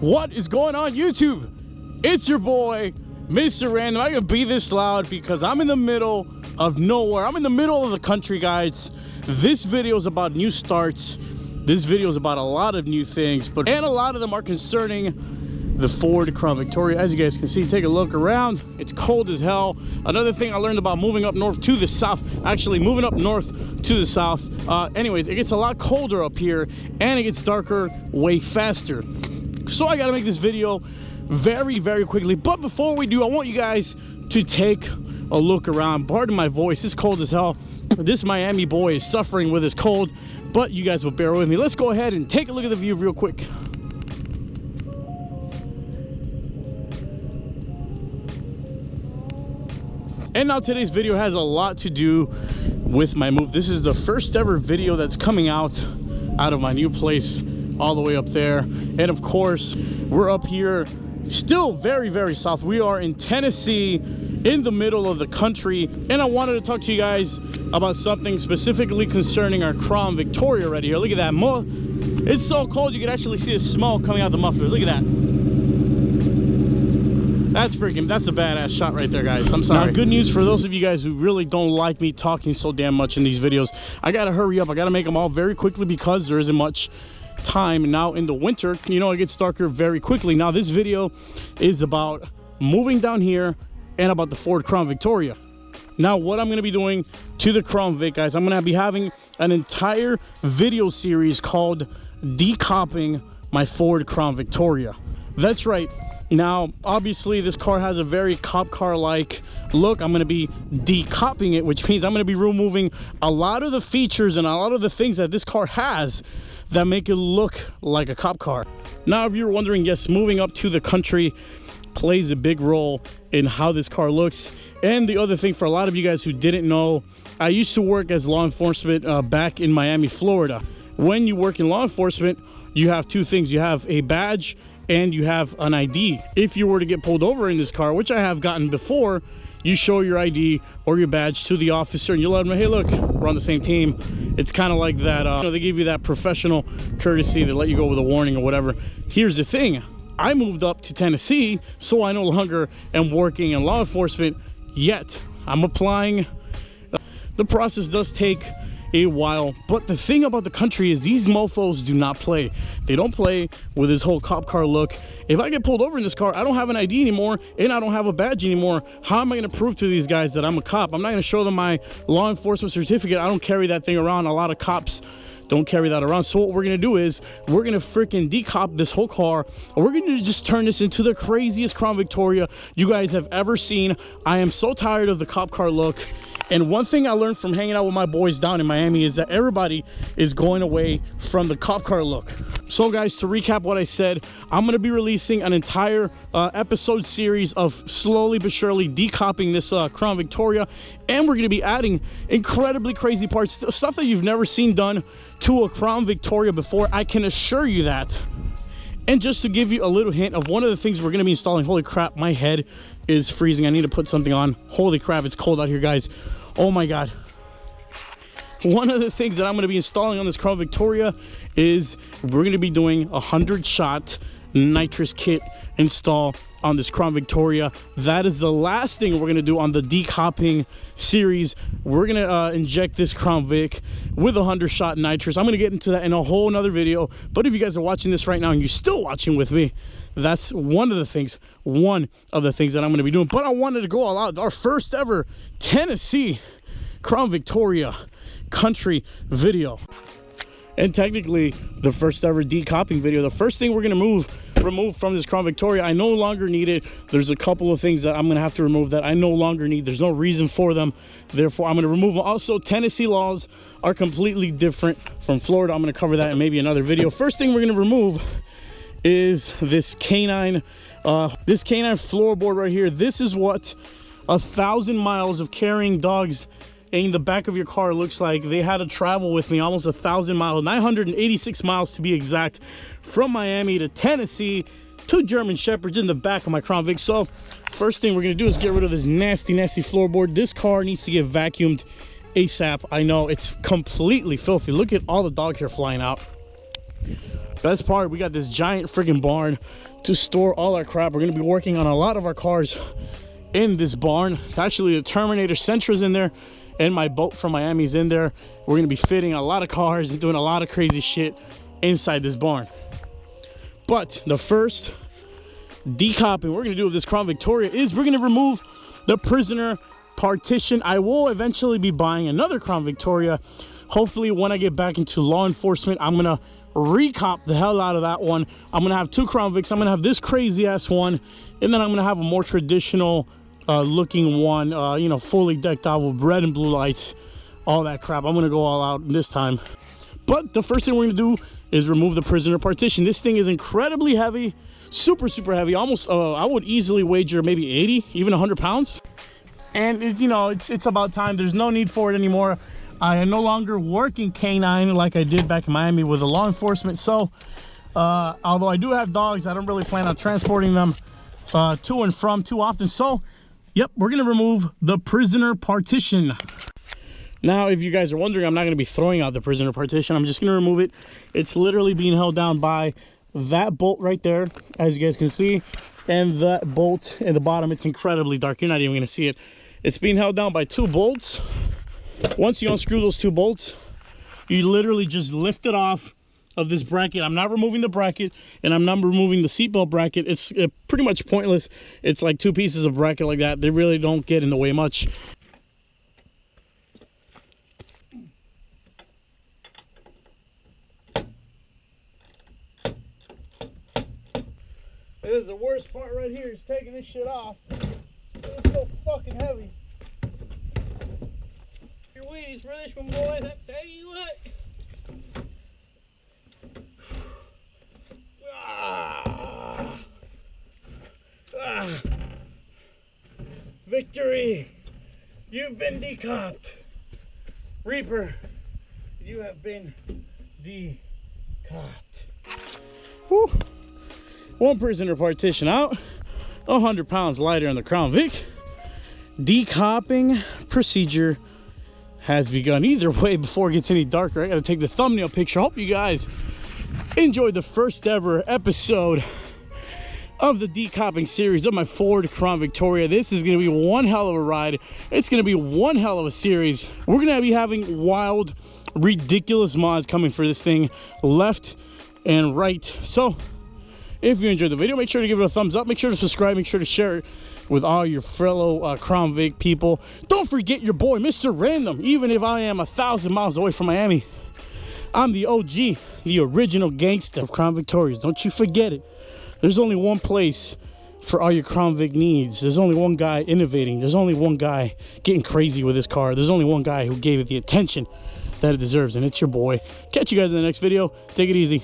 What is going on, YouTube? It's your boy, Mr. Random. I can be this loud because I'm in the middle of nowhere. I'm in the middle of the country, guys. This video is about new starts. This video is about a lot of new things, and a lot of them are concerning the Ford Crown Victoria. As you guys can see, take a look around. It's cold as hell. Another thing I learned about moving up north to the south, actually moving up north to the south. Anyways, it gets a lot colder up here and it gets darker way faster. So I gotta make this video very, very quickly. But before we do, I want you guys to take a look around. Pardon my voice, it's cold as hell. This Miami boy is suffering with his cold, but you guys will bear with me. Let's go ahead and take a look at the view real quick. And now today's video has a lot to do with my move. This is the first ever video that's coming out of my new place all the way up there. And of course, we're up here still very, very south. We are in Tennessee, in the middle of the country. And I wanted to talk to you guys about something specifically concerning our Crown Victoria right here. Look at that. It's so cold you can actually see the smoke coming out of the muffler. Look at that. That's a badass shot right there, guys. I'm sorry. Now, good news for those of you guys who really don't like me talking so damn much in these videos. I gotta hurry up. I gotta make them all very quickly because there isn't much time now in the winter. You know, it gets darker very quickly. Now, this video is about moving down here and about the Ford Crown Victoria. Now, what I'm gonna be doing to the Crown Vic, guys, I'm gonna be having an entire video series called Decopping my Ford Crown Victoria. That's right. Now, obviously, this car has a very cop car-like look. I'm going to be decopping it, which means I'm going to be removing a lot of the features and a lot of the things that this car has that make it look like a cop car. Now, if you're wondering, yes, moving up to the country plays a big role in how this car looks. And the other thing, for a lot of you guys who didn't know, I used to work as law enforcement back in Miami, Florida. When you work in law enforcement, you have two things. You have a badge and you have an ID. If you were to get pulled over in this car, which I have gotten before, you show your ID or your badge to the officer and you let them know, hey, look, we're on the same team. It's kind of like that, you know, they give you that professional courtesy to let you go with a warning or whatever. Here's the thing. I moved up to Tennessee, so I no longer am working in law enforcement yet. I'm applying. The process does take a while, but the thing about the country is these mofos do not play. They don't play with this whole cop car look. If I get pulled over in this car, I don't have an ID anymore and I don't have a badge anymore. How am I going to prove to these guys that I'm a cop? I'm not going to show them my law enforcement certificate. I don't carry that thing around. A lot of cops don't carry that around. So what we're going to do is we're going to freaking decop this whole car, and we're going to just turn this into the craziest Crown Victoria you guys have ever seen. I am so tired of the cop car look. And one thing I learned from hanging out with my boys down in Miami is that everybody is going away from the cop car look. So guys, to recap what I said, I'm going to be releasing an entire episode series of slowly but surely decopping this Crown Victoria. And we're going to be adding incredibly crazy parts, stuff that you've never seen done to a Crown Victoria before. I can assure you that. And just to give you a little hint of one of the things we're going to be installing, holy crap, my head is freezing. I need to put something on. Holy crap, it's cold out here, guys. Oh my God. One of the things that I'm going to be installing on this Crown Victoria is we're going to be doing a 100-shot nitrous kit install on this Crown Victoria. That is the last thing we're going to do on the decopping series. We're going to inject this Crown Vic with a 100-shot nitrous. I'm going to get into that in a whole nother video. But if you guys are watching this right now and you're still watching with me, that's one of the things that I'm going to be doing. But I wanted to go all out. Our first ever Tennessee Crown Victoria country video. And technically the first ever decopping video. The first thing we're going to remove from this Crown Victoria, I no longer need it. There's a couple of things that I'm going to have to remove that I no longer need. There's no reason for them. Therefore, I'm going to remove them. Also, Tennessee laws are completely different from Florida. I'm going to cover that in maybe another video. First thing we're going to remove is this canine floorboard right here. This is what 1,000 miles of carrying dogs in the back of your car looks like. They had to travel with me almost 1,000 miles, 986 miles to be exact, from Miami to Tennessee. 2 German Shepherds in the back of my Crown Vic. So first thing we're gonna do is get rid of this nasty floorboard. This car needs to get vacuumed ASAP. I know it's completely filthy. Look at all the dog hair flying out. Best part, we got this giant friggin' barn to store all our crap. We're gonna be working on a lot of our cars in this barn. Actually, the Terminator Sentra's in there, and my boat from Miami's in there. We're gonna be fitting a lot of cars and doing a lot of crazy shit inside this barn. But the first decopping we're gonna do with this Crown Victoria is we're gonna remove the prisoner partition. I will eventually be buying another Crown Victoria. Hopefully when I get back into law enforcement, I'm gonna recop the hell out of that one. I'm gonna have 2 Crown Vics. I'm gonna have this crazy ass one, and then I'm gonna have a more traditional looking one, you know, fully decked out with red and blue lights, all that crap. I'm gonna go all out this time. But the first thing we're gonna do is remove the prisoner partition. This thing is incredibly heavy, super heavy. Almost I would easily wager maybe 80, even 100 pounds. And you know, it's about time. There's no need for it anymore. I am no longer working canine like I did back in Miami with the law enforcement. So although I do have dogs, I don't really plan on transporting them to and from too often. So yep, we're gonna remove the prisoner partition. Now, if you guys are wondering, I'm not gonna be throwing out the prisoner partition. I'm just gonna remove it. It's literally being held down by that bolt right there, as you guys can see, and that bolt at the bottom. It's incredibly dark. You're not even gonna see it. It's being held down by 2 bolts. Once you unscrew those 2 bolts, you literally just lift it off of this bracket. I'm not removing the bracket, and I'm not removing the seatbelt bracket. It's pretty much pointless. It's like 2 pieces of bracket like that. They really don't get in the way much. It is the worst part right here is taking this shit off. It's so fucking heavy. Your Wheaties for this one, boys. I tell you what. Victory! You've been decopped. Reaper, you have been decopped. Whew. 1 prisoner partition out, 100 pounds lighter on the Crown Vic. Decopping procedure has begun. Either way, before it gets any darker, I gotta take the thumbnail picture. Hope you guys enjoyed the first ever episode of the decopping series of my Ford Crown Victoria. This is gonna be one hell of a ride. It's gonna be one hell of a series. We're gonna be having wild, ridiculous mods coming for this thing left and right. So if you enjoyed the video, make sure to give it a thumbs up. Make sure to subscribe. Make sure to share it with all your fellow Crown Vic people. Don't forget your boy, Mr. Random. Even if I am 1,000 miles away from Miami, I'm the OG, the original gangster of Crown Victorias. Don't you forget it. There's only one place for all your Crown Vic needs. There's only one guy innovating. There's only one guy getting crazy with his car. There's only one guy who gave it the attention that it deserves, and it's your boy. Catch you guys in the next video. Take it easy.